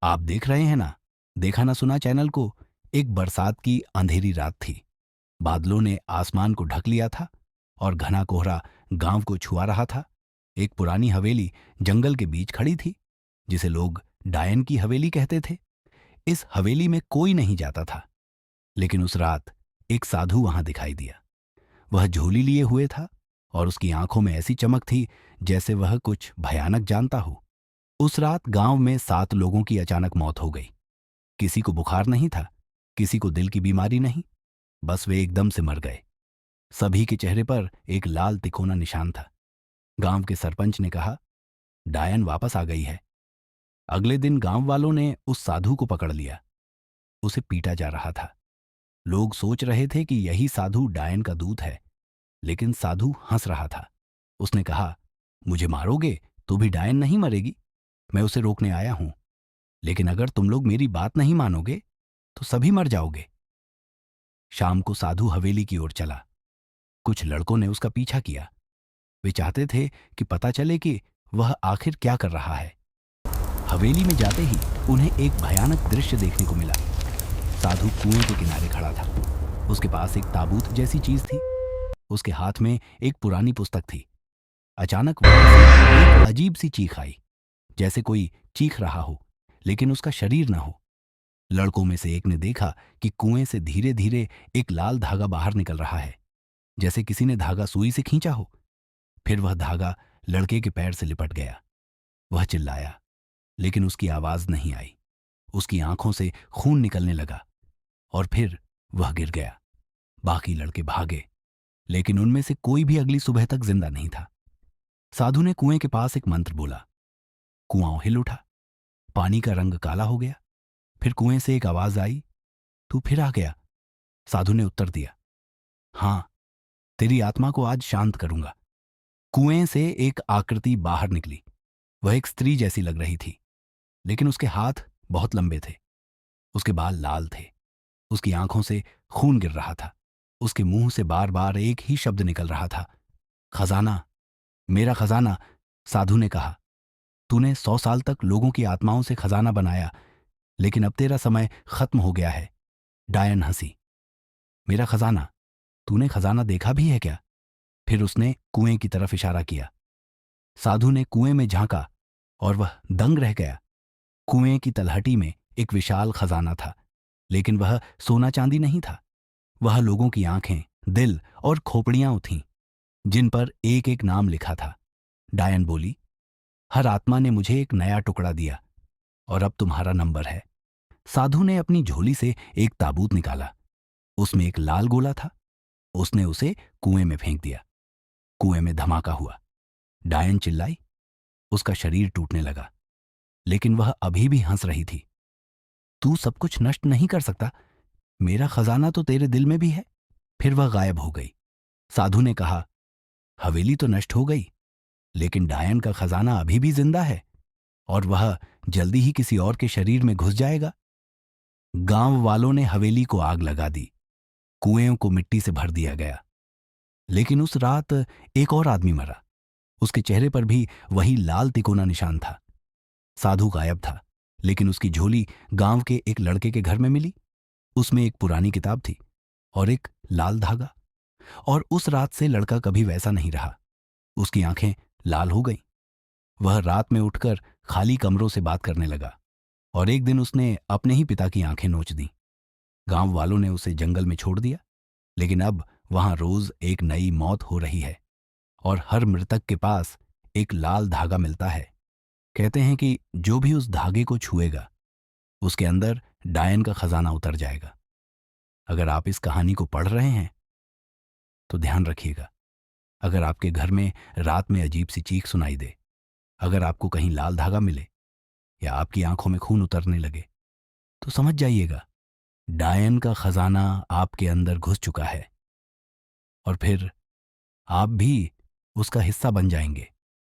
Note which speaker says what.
Speaker 1: आप देख रहे हैं ना, देखा ना सुना चैनल को। एक बरसात की अंधेरी रात थी। बादलों ने आसमान को ढक लिया था और घना कोहरा गांव को छुआ रहा था। एक पुरानी हवेली जंगल के बीच खड़ी थी, जिसे लोग डायन की हवेली कहते थे। इस हवेली में कोई नहीं जाता था, लेकिन उस रात एक साधु वहां दिखाई दिया। वह झोली लिए हुए था और उसकी आंखों में ऐसी चमक थी जैसे वह कुछ भयानक जानता हो। उस रात गांव में 7 लोगों की अचानक मौत हो गई। किसी को बुखार नहीं था, किसी को दिल की बीमारी नहीं, बस वे एकदम से मर गए। सभी के चेहरे पर एक लाल तिकोना निशान था। गांव के सरपंच ने कहा, डायन वापस आ गई है। अगले दिन गांव वालों ने उस साधु को पकड़ लिया। उसे पीटा जा रहा था। लोग सोच रहे थे कि यही साधु डायन का दूत है, लेकिन साधु हंस रहा था। उसने कहा, मुझे मारोगे तो भी डायन नहीं मरेगी। मैं उसे रोकने आया हूं, लेकिन अगर तुम लोग मेरी बात नहीं मानोगे तो सभी मर जाओगे। शाम को साधु हवेली की ओर चला। कुछ लड़कों ने उसका पीछा किया। वे चाहते थे कि पता चले कि वह आखिर क्या कर रहा है। हवेली में जाते ही उन्हें एक भयानक दृश्य देखने को मिला। साधु कुएं के किनारे खड़ा था। उसके पास एक ताबूत जैसी चीज थी। उसके हाथ में एक पुरानी पुस्तक थी। अचानक वहां से एक अजीब सी चीख आई, जैसे कोई चीख रहा हो, लेकिन उसका शरीर न हो। लड़कों में से एक ने देखा कि कुएं से धीरे धीरे एक लाल धागा बाहर निकल रहा है, जैसे किसी ने धागा सुई से खींचा हो। फिर वह धागा लड़के के पैर से लिपट गया। वह चिल्लाया, लेकिन उसकी आवाज नहीं आई। उसकी आंखों से खून निकलने लगा और फिर वह गिर गया। बाकी लड़के भागे, लेकिन उनमें से कोई भी अगली सुबह तक जिंदा नहीं था। साधु ने कुएं के पास एक मंत्र बोला। कुआं हिल उठा। पानी का रंग काला हो गया। फिर कुएं से एक आवाज आई, तू फिर आ गया। साधु ने उत्तर दिया, हां, तेरी आत्मा को आज शांत करूंगा। कुएं से एक आकृति बाहर निकली। वह एक स्त्री जैसी लग रही थी, लेकिन उसके हाथ बहुत लंबे थे। उसके बाल लाल थे। उसकी आंखों से खून गिर रहा था। उसके मुंह से बार बार एक ही शब्द निकल रहा था, खजाना, मेरा खजाना। साधु ने कहा, तूने 100 साल तक लोगों की आत्माओं से खजाना बनाया, लेकिन अब तेरा समय खत्म हो गया है। डायन हंसी, मेरा खजाना, तूने खजाना देखा भी है क्या? फिर उसने कुएं की तरफ इशारा किया। साधु ने कुएं में झांका और वह दंग रह गया। कुएं की तलहटी में एक विशाल खजाना था, लेकिन वह सोना चांदी नहीं था। वह लोगों की आंखें, दिल और खोपड़ियां थीं, जिन पर एक एक नाम लिखा था। डायन बोली, हर आत्मा ने मुझे एक नया टुकड़ा दिया और अब तुम्हारा नंबर है। साधु ने अपनी झोली से एक ताबूत निकाला। उसमें एक लाल गोला था। उसने उसे कुएं में फेंक दिया। कुएं में धमाका हुआ। डायन चिल्लाई। उसका शरीर टूटने लगा, लेकिन वह अभी भी हंस रही थी। तू सब कुछ नष्ट नहीं कर सकता, मेरा खजाना तो तेरे दिल में भी है। फिर वह गायब हो गई। साधु ने कहा, हवेली तो नष्ट हो गई, लेकिन डायन का खजाना अभी भी जिंदा है और वह जल्दी ही किसी और के शरीर में घुस जाएगा। गांव वालों ने हवेली को आग लगा दी। कुएं को मिट्टी से भर दिया गया। लेकिन उस रात एक और आदमी मरा। उसके चेहरे पर भी वही लाल तिकोना निशान था। साधु गायब था, लेकिन उसकी झोली गांव के एक लड़के के घर में मिली। उसमें एक पुरानी किताब थी और एक लाल धागा। और उस रात से लड़का कभी वैसा नहीं रहा। उसकी आंखें लाल हो गईं। वह रात में उठकर खाली कमरों से बात करने लगा और एक दिन उसने अपने ही पिता की आंखें नोच दी। गांव वालों ने उसे जंगल में छोड़ दिया, लेकिन अब वहां रोज एक नई मौत हो रही है और हर मृतक के पास एक लाल धागा मिलता है। कहते हैं कि जो भी उस धागे को छुएगा, उसके अंदर डायन का खजाना उतर जाएगा। अगर आप इस कहानी को पढ़ रहे हैं तो ध्यान रखिएगा, अगर आपके घर में रात में अजीब सी चीख सुनाई दे, अगर आपको कहीं लाल धागा मिले या आपकी आंखों में खून उतरने लगे, तो समझ जाइएगा डायन का खजाना आपके अंदर घुस चुका है और फिर आप भी उसका हिस्सा बन जाएंगे।